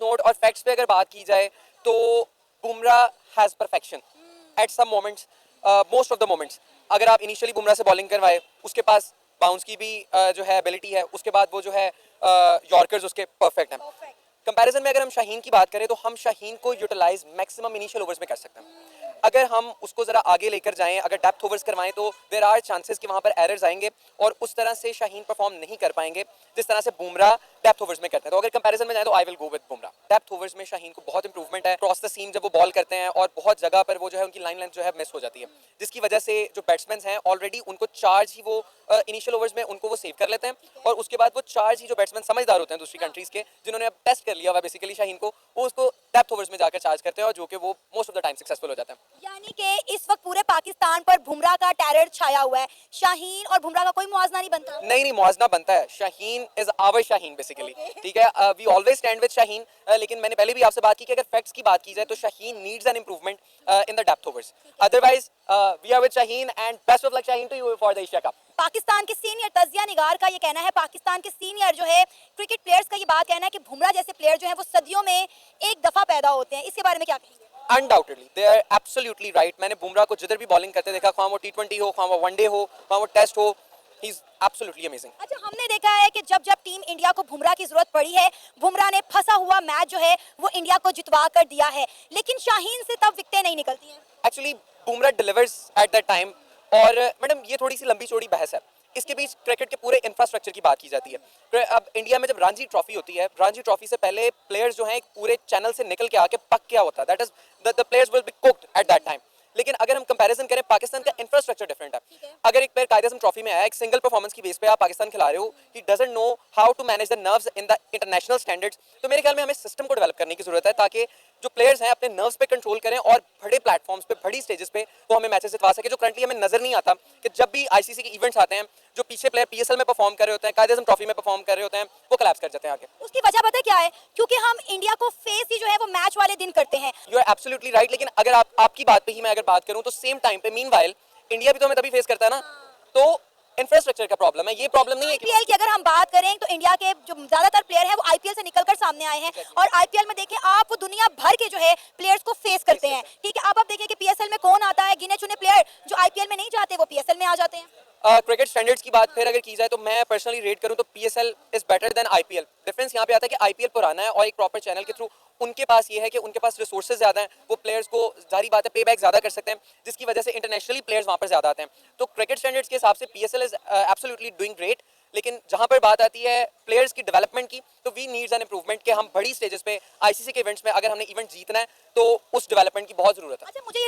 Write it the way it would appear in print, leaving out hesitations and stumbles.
Note और facts पे अगर बात की जाए तो Bumrah has perfection at some moments, most of the moments. अगर आप इनिशियली बुमराह से बॉलिंग करवाए, उसके पास बाउंस की भी जो है एबिलिटी है, उसके बाद वो जो है यॉर्कर्स उसके परफेक्ट हैं। कंपैरिजन में अगर हम शाहीन की बात करें तो हम शाहीन को यूटिलाइज मैक्सिमम इनिशियल ओवर्स में कर सकते हैं। अगर हम उसको ज़रा आगे लेकर जाएं, अगर डेप्थ ओवर्स करवाएं तो देर आर चांसेस कि वहाँ पर एरर्स आएंगे और उस तरह से शाहीन परफॉर्म नहीं कर पाएंगे जिस तरह से बुमराह डेप्थ ओवर्स में करते हैं। तो अगर कंपैरिजन में जाए तो I will go with Bumrah. Depth overs में शाहीन को बहुत इंप्रूवमेंट है, क्रॉस द सीम जब वो बॉल करते हैं और बहुत जगह पर वो जो है उनकी लाइन लेंथ जो है मिस हो जाती है, जिसकी वजह से जो बैट्समैन हैं ऑलरेडी उनको चार्ज ही वो इनिशियल ओवर्स में उनको वो सेव कर लेते हैं और उसके बाद वो चार्ज ही जो बैट्समैन समझदार होते हैं दूसरी कंट्रीज के, जिन्होंने अब टेस्ट कर लिया हुआ बेसिकली शाहीन को, वो उसको डेप्थ ओवर्स में जाकर चार्ज करते हैं और जो कि वो most of the time successful हो जाता है। यानी कि इस वक्त पूरे पाकिस्तान पर बुमराह का टेरर छाया हुआ है, शाहीन और बुमराह का कोई मुआवजा नहीं बनता। नहीं, मुआवजा बनता है। Shaheen is our Shaheen basically, ठीक है। We always stand with Shaheen, लेकिन मैंने पहले भी आपसे बात की कि अगर फैक्ट्स की बात की जाए तो Shaheen needs an improvement in the डेप्थ overs. Otherwise we are with Shaheen and best of luck Shaheen to you for the Asia cup. Pakistan के सीनियर तजिया निगार का ये कहना है, पाकिस्तान के सीनियर जो है क्रिकेट प्लेयर्स का ये बात कहना है कि बुमराह जैसे प्लेयर जो है वो सदियों में एक दफा पैदा होते हैं। इसके बारे में क्या कहेंगे? Undoubtedly they are absolutely right. मैंने बुमराह को जिधर भी बॉलिंग करते देखा, खां वो टी20 हो, खां वो वनडे हो, खां वो टेस्ट हो, ही इज एब्सोल्युटली अमेजिंग। अच्छा, हमने देखा है कि जब जब टीम इंडिया को बुमराह की जरूरत पड़ी है, बुमराह ने फंसा हुआ मैच जो है वो इंडिया को जितवा कर दिया है, लेकिन शाहीन से तब विकेटें नहीं निकलती हैं। Actually Bumrah delivers at that time. और मैडम ये थोड़ी सी लंबी चौड़ी बहस है, इसके बीच क्रिकेट के पूरे इंफ्रास्ट्रक्चर की बात की जाती है। अब इंडिया में जब रणजी ट्रॉफी होती है, रणजी ट्रॉफी से पहले प्लेयर्स जो हैं एक पूरे चैनल से निकल के आके पक क्या होता है, that is the players will be cooked at that time. लेकिन अगर हम कंपैरिजन करें, पाकिस्तान का इंफ्रास्ट्रक्चर डिफरेंट है। अगर एक प्लेयर कायदे आज़म ट्रॉफी में आया, एक सिंगल परफॉर्मेंस की बेस पे आप पाकिस्तान खिला रहे हो, he doesn't know how to manage the nerves in the international standards. तो मेरे ख्याल में हमें सिस्टम को डेवलप करने की जरूरत है ताकि जो प्लेयर्स हैं अपने नर्व्स पे कंट्रोल करें और बड़े प्लेटफॉर्म्स पे, बड़ी स्टेजेस पे वो हमें मैचेस जितवा सके, जो करंटली हमें नजर नहीं आता। कि जब भी आईसीसी के इवेंट्स आते हैं, जो पीछे प्लेयर पीएसएल में परफॉर्म कर रहे होते हैं, कायदे आज़म ट्रॉफी में परफॉर्म कर रहे होते हैं, वो कोलैप्स कर जाते हैं आगे। उसकी वजह पता है क्या है? क्योंकि हम इंडिया को फेस ही जो है वो मैच वाले दिन करते हैं। You are absolutely right. लेकिन अगर आपकी बात पे ही मैं अगर बात करूं तो सेम टाइम पे मीनवाइल इंडिया भी तो हमें तभी फेस करता है ना। तो इंफ्रास्ट्रक्चर का प्रॉब्लम है, ये प्रॉब्लम नहीं है कि आईपीएल की अगर हम बात करें तो इंडिया के जो ज्यादातर प्लेयर हैं वो आईपीएल से निकलकर सामने आए हैं, और आईपीएल में देखें आप वो दुनिया भर के जो है प्लेयर्स को फेस करते हैं। ठीक है, अब आप देखें कि पीएसएल में कौन आता है, गिने चुने प्लेयर जो आईपीएल में नहीं जाते वो पीएसएल में आ जाते हैं। क्रिकेट स्टैंडर्ड्स की बात फिर अगर की जाए तो मैं पर्सनली रेट करूं तो PSL is better than IPL. Difference यहाँ पे आता है कि आईपीएल पुराना है और एक प्रॉपर चैनल के थ्रू उनके पास ये है कि उनके पास रिसोर्सेज ज़्यादा हैं, वो प्लेयर्स को जारी बात है पे बैक ज़्यादा कर सकते हैं, जिसकी वजह से इंटरनेशनली प्लेयर्स वहाँ पर ज़्यादा आते हैं। तो क्रिकेट स्टैंडर्ड्स के हिसाब से PSL is absolutely doing great. लेकिन जहाँ पर बात आती है प्लेयर्स की डेवलपमेंट की, तो वी नीड्स एन इंप्रूवमेंट कि हम बड़ी स्टेजेस पे आईसीसी के इवेंट्स में अगर हमने इवेंट जीतना है तो उस डेवलपमेंट की बहुत ज़रूरत है। अच्छा, मुझे